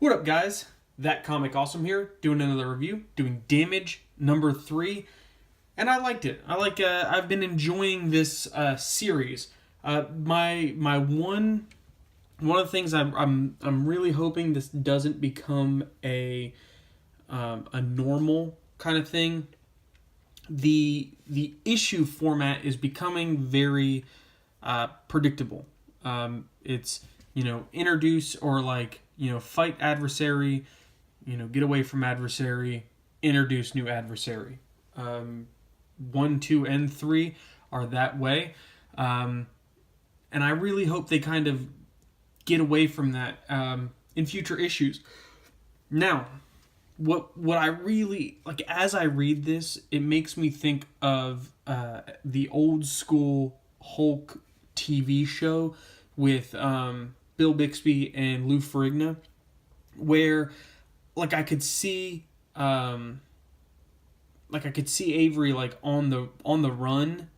What up, guys? That Comic Awesome here, doing another review, doing Damage number 3, and I liked it. I've been enjoying this series. My one of the things I'm really hoping this doesn't become a normal kind of thing. The issue format is becoming very predictable. It's introduce or fight adversary, get away from adversary, introduce new adversary. 1, 2, and 3 are that way. And I really hope they kind of get away from that in future issues. Now, what I really like as I read this, it makes me think of the old school Hulk TV show with Bill Bixby and Lou Ferrigno, where I could see Avery on the run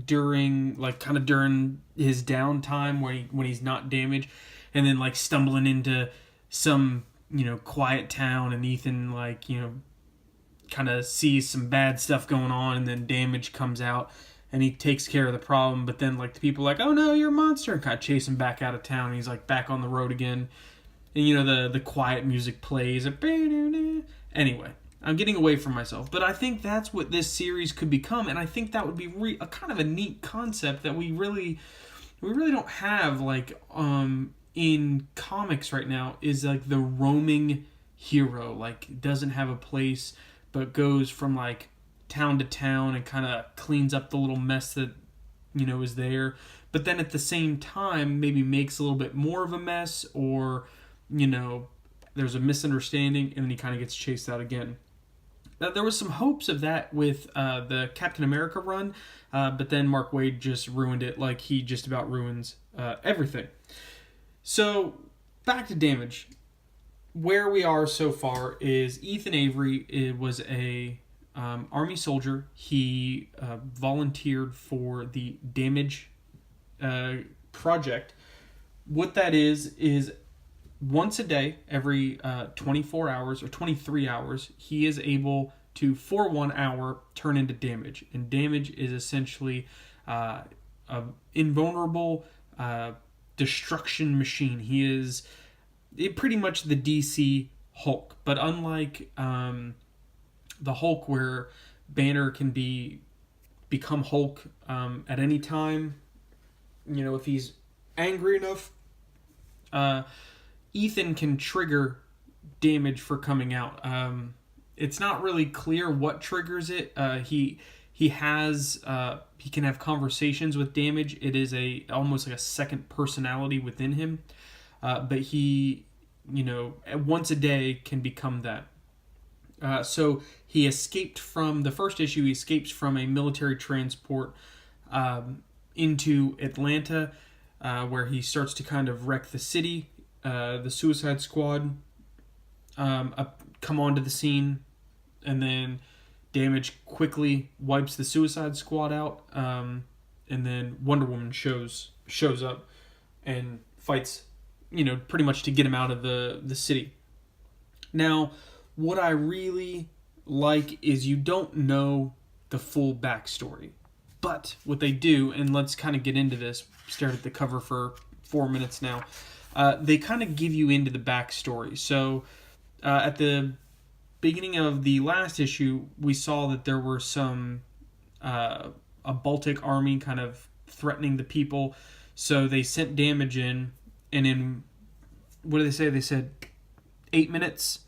during during his downtime when he's not damaged, and then stumbling into some quiet town, and Ethan kind of sees some bad stuff going on, and then Damage comes out and he takes care of the problem, but then the people are oh no, you're a monster, and kind of chase him back out of town, and he's back on the road again, and the quiet music plays. Anyway, I'm getting away from myself, but I think that's what this series could become, and I think that would be a kind of a neat concept that we really don't have in comics right now, is the roaming hero, doesn't have a place but goes from town to town and kind of cleans up the little mess that is there, but then at the same time maybe makes a little bit more of a mess, or there's a misunderstanding and then he kind of gets chased out again. There was some hopes of that with the Captain America run, but then Mark Waid just ruined it, like he just about ruins everything. So, back to Damage. Where we are so far is Ethan Avery was a Army soldier. He volunteered for the Damage project. What that is once a day, every 24 hours or 23 hours, he is able to, for 1 hour, turn into Damage. And Damage is essentially an invulnerable destruction machine. He is pretty much the DC Hulk, but unlike the Hulk, where Banner can become Hulk at any time, if he's angry enough, Ethan can trigger Damage for coming out. It's not really clear what triggers it. He can have conversations with Damage. It is almost like a second personality within him. But he, once a day can become that. So he escaped from the first issue. He escapes from a military transport into Atlanta, where he starts to kind of wreck the city. The Suicide Squad come onto the scene, and then Damage quickly wipes the Suicide Squad out, and then Wonder Woman shows up and fights, pretty much to get him out of the city. Now, what I really like is you don't know the full backstory, but what they do, and let's kind of get into this, stared at the cover for 4 minutes now, they kind of give you into the backstory. So at the beginning of the last issue, we saw that there were some a Baltic army kind of threatening the people, so they sent Damage in, and in, what did they say? They said 8 minutes.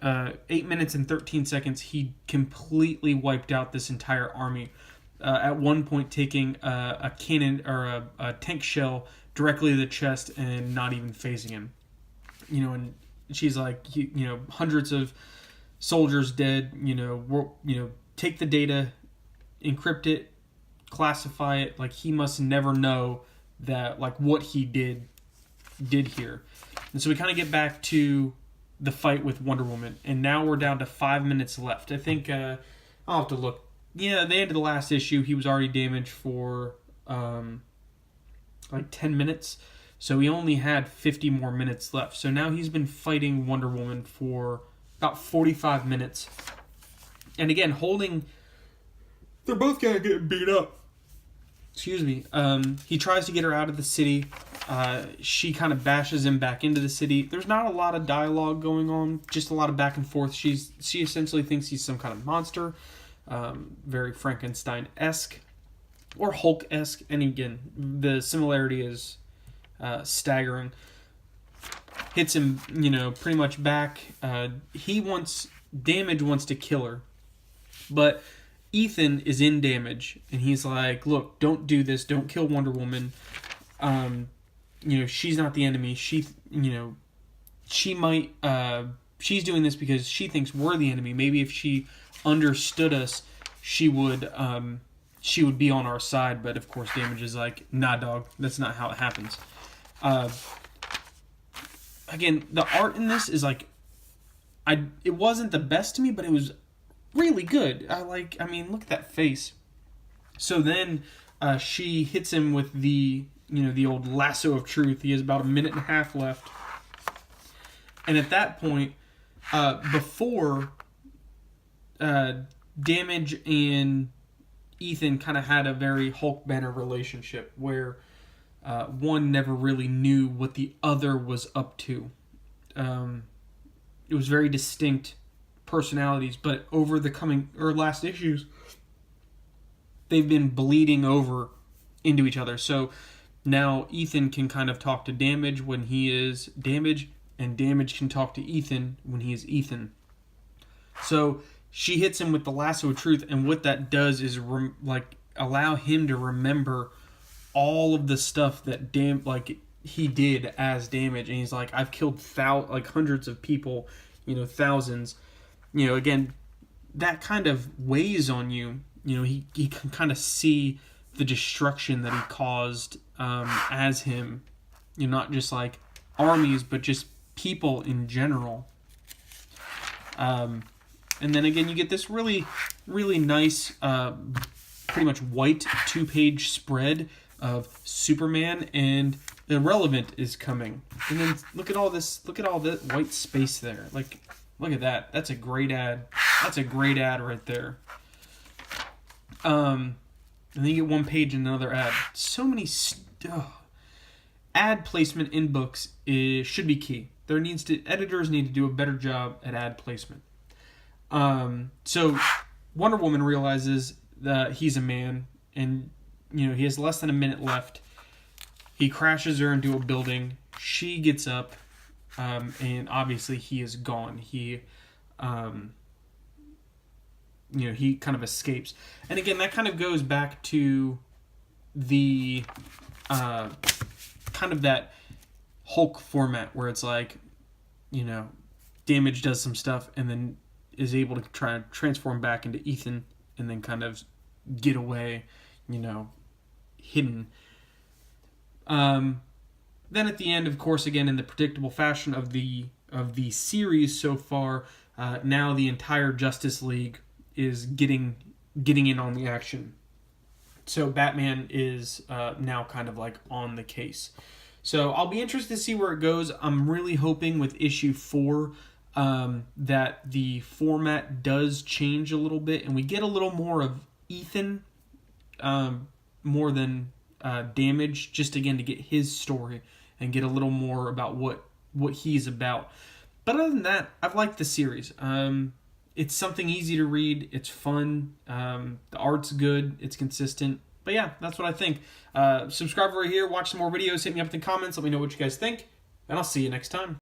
8 minutes and 13 seconds, he completely wiped out this entire army. At one point, taking a cannon or a tank shell directly to the chest and not even phasing him. And she's like, hundreds of soldiers dead. Take the data, encrypt it, classify it. He must never know that what he did here. And so we kind of get back to the fight with Wonder Woman, and now we're down to 5 minutes left. I think I'll have to look. Yeah, at the end of the last issue, he was already Damaged for 10 minutes. So he only had 50 more minutes left. So now he's been fighting Wonder Woman for about 45 minutes. And again, they're both kind of getting beat up. Excuse me. He tries to get her out of the city. She kind of bashes him back into the city. There's not a lot of dialogue going on, just a lot of back and forth. She essentially thinks he's some kind of monster, very Frankenstein-esque or Hulk-esque. And again, the similarity is staggering. Hits him, pretty much back. Damage wants to kill her, but Ethan is in Damage, and he's like, look, don't do this. Don't kill Wonder Woman. She's not the enemy. She might, she's doing this because she thinks we're the enemy. Maybe if she understood us, she would be on our side. But of course, Damage is like, nah, dog, that's not how it happens. Again, the art in this is like, it wasn't the best to me, but it was really good. Look at that face. So then she hits him with the old lasso of truth. He has about a minute and a half left. And at that point, before Damage and Ethan kind of had a very Hulk Banner relationship where one never really knew what the other was up to. It was very distinct personalities, but over the last issues, they've been bleeding over into each other. So now Ethan can kind of talk to Damage when he is Damage, and Damage can talk to Ethan when he is Ethan. So she hits him with the lasso of truth, and what that does is allow him to remember all of the stuff that he did as Damage, and he's like, I've killed hundreds of people, thousands. Again, that kind of weighs on you. He can kind of see the destruction that he caused as him. Not just like armies, but just people in general. And then again, you get this really, really nice, pretty much white 2-page spread of Superman, and Irrelevant is coming. And then look at all the white space there. Look at that. That's a great ad. That's a great ad right there. And then you get one page and another ad. So many ad placement in books should be key. Editors need to do a better job at ad placement. So Wonder Woman realizes that he's a man, and he has less than a minute left. He crashes her into a building. She gets up, and obviously he is gone. He kind of escapes. And again, that kind of goes back to the kind of that Hulk format where it's like, Damage does some stuff and then is able to try to transform back into Ethan and then kind of get away, hidden. Then at the end, of course, again in the predictable fashion of the series so far, now the entire Justice League is getting in on the action. So Batman is now kind of like on the case. So I'll be interested to see where it goes. I'm really hoping with issue 4 that the format does change a little bit and we get a little more of Ethan more than Damage, just again to get his story and get a little more about what he's about. But other than that, I've liked the series. It's something easy to read. It's fun. The art's good. It's consistent. But yeah, that's what I think. Subscribe right here. Watch some more videos. Hit me up in the comments. Let me know what you guys think. And I'll see you next time.